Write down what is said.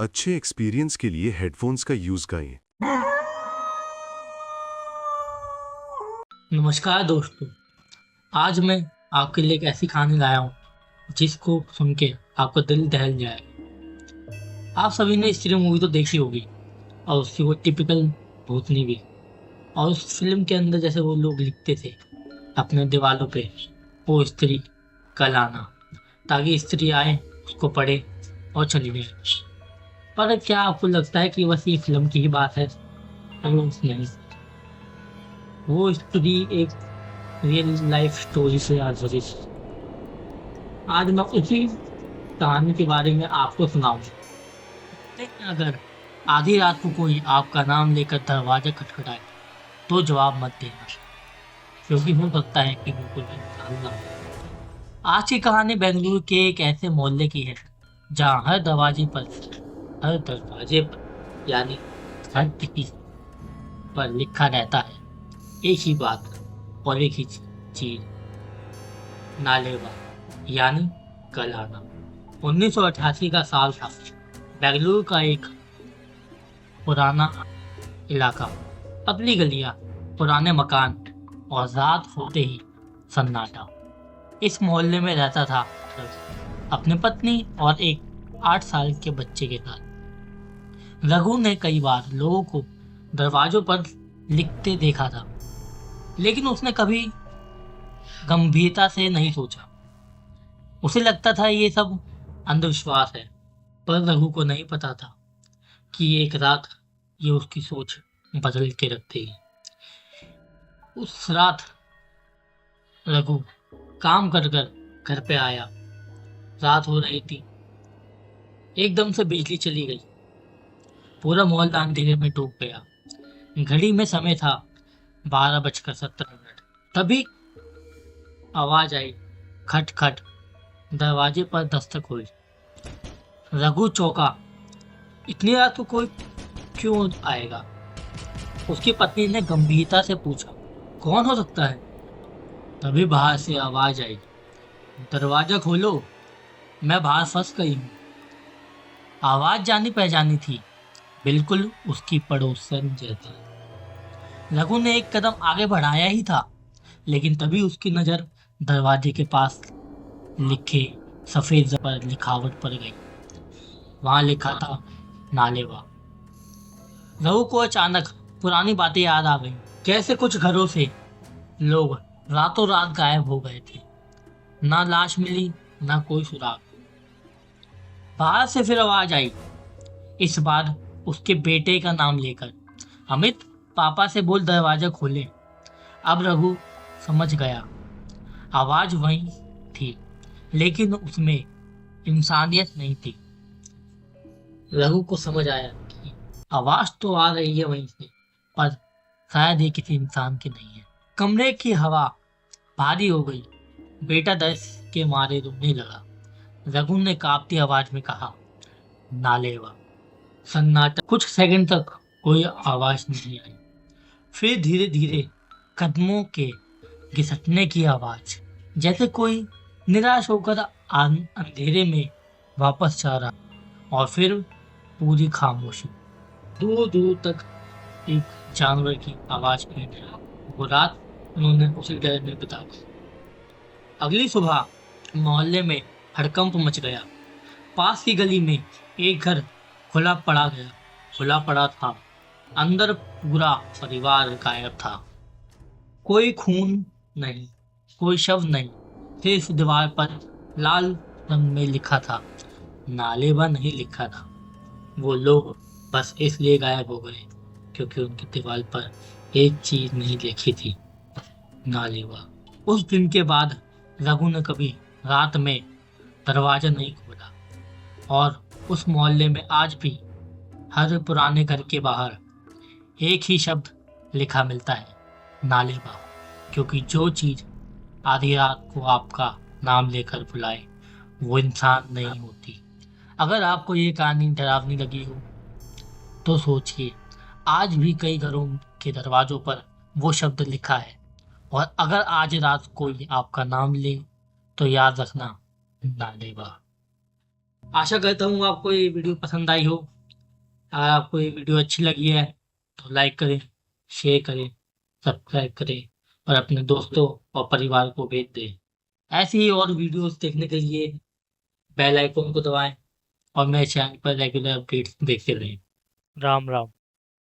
अच्छे एक्सपीरियंस के लिए हेडफोन्स का यूज करें। नमस्कार दोस्तों। आज मैं आपके लिए एक ऐसी कहानी लाया हूँ जिसको सुन के आपका दिल दहल जाए। आप सभी ने स्त्री मूवी तो देखी होगी और उसकी वो टिपिकल भूतनी भी। और उस फिल्म के अंदर जैसे वो लोग लिखते थे अपने दीवारों पे, वो स्त्री कल आना, ताकि स्त्री आए, उसको पढ़े और चली जाए। पर क्या आपको लगता है कि बस ये फिल्म की ही बात है? नहीं, वो स्त्री एक रियल लाइफ स्टोरी से आधारित। आज मैं उसी कहानी के बारे में आपको सुनाऊंगा। लेकिन अगर आधी रात को कोई आपका नाम लेकर दरवाजा खटखटाए तो जवाब मत देना, क्योंकि हो सकता है कि वो कोई इंसान ना हो। आज की कहानी बेंगलुरु के एक ऐसे मोहल्ले की है जहाँ हर दरवाजे पर यानी हर किसी पर लिखा रहता है एक ही बात और एक ही चीज, नालेवा यानी कल आना। 1988 का साल था। बेंगलुरु का एक पुराना इलाका, पतली गलियां, पुराने मकान और रात होते ही सन्नाटा। इस मोहल्ले में रहता था रघु, अपनी पत्नी और एक 8 साल के बच्चे के साथ। रघु ने कई बार लोगों को दरवाजों पर लिखते देखा था, लेकिन उसने कभी गंभीरता से नहीं सोचा। उसे लगता था ये सब अंधविश्वास है। पर रघु को नहीं पता था कि एक रात ये उसकी सोच बदल के रख देगी। उस रात रघु काम कर कर घर पे आया। रात हो रही थी। एकदम से बिजली चली गई। पूरा मोहल्ला अंधेरे में डूब गया। घड़ी में समय था 12:17। तभी आवाज आई, खट खट। दरवाजे पर दस्तक हुई। रघु चौंका। इतनी रात को कोई क्यों आएगा? उसकी पत्नी ने गंभीरता से पूछा, कौन हो सकता है? तभी बाहर से आवाज आई, दरवाजा खोलो, मैं बाहर फंस गई हूँ। आवाज जानी पहचानी थी, बिल्कुल उसकी पड़ोसन जैसी। रघु ने एक कदम आगे बढ़ाया ही था, लेकिन तभी उसकी नजर दरवाजे के पास लिखे सफेद पर लिखावट पर गई। वहां लिखा था नालेवा। रघु को अचानक पुरानी बातें याद आ गई। कैसे कुछ घरों से लोग रातों रात गायब हो गए थे। ना लाश मिली, ना कोई सुराग। बाहर से फिर आवाज आई, इस बार उसके बेटे का नाम लेकर, अमित, पापा से बोल दरवाजा खोले। अब रघु समझ गया। आवाज वही थी, लेकिन उसमें इंसानियत नहीं थी। रघु को समझ आया कि आवाज तो आ रही है वहीं से, पर शायद ये किसी इंसान की नहीं है। कमरे की हवा भारी हो गई। बेटा डर के मारे रोने लगा। रघु ने कांपती आवाज में कहा, नालेवा। सन्नाटा। कुछ सेकंड तक कोई आवाज नहीं आई। फिर धीरे धीरे कदमों के घिसटने की आवाज, जैसे कोई निराश होकर अंधेरे में वापस जा रहा। और फिर पूरी खामोशी। दूर दूर तक एक जानवर की आवाज भी नहीं। वो रात उन्होंने उसी डर में बिताई। अगली सुबह मोहल्ले में हड़कंप मच गया। पास की गली में एक घर खुला पड़ा था। अंदर पूरा परिवार गायब था। कोई खून नहीं, कोई शव नहीं। सिर्फ दीवार पर लाल रंग में लिखा था, नालेबा नहीं लिखा था। वो लोग बस इसलिए गायब हो गए क्योंकि उनकी दीवार पर एक चीज नहीं लिखी थी, नालेबा। उस दिन के बाद रघु ने कभी रात में दरवाजा नहीं खोला। और उस मोहल्ले में आज भी हर पुराने घर के बाहर एक ही शब्द लिखा मिलता है, नालेबा। क्योंकि जो चीज आधी रात को आपका नाम लेकर बुलाए वो इंसान नहीं होती। अगर आपको ये कहानी डरावनी लगी हो तो सोचिए, आज भी कई घरों के दरवाजों पर वो शब्द लिखा है। और अगर आज रात कोई आपका नाम ले तो याद रखना, नालेबा। आशा करता हूँ आपको ये वीडियो पसंद आई हो। अगर आपको ये वीडियो अच्छी लगी है तो लाइक करें, शेयर करें, सब्सक्राइब करें और अपने दोस्तों और परिवार को भेज दें। ऐसे ही और वीडियोस देखने के लिए बेल आइकन को दबाएं और मेरे चैनल पर रेगुलर अपडेट्स देखते रहें। राम राम।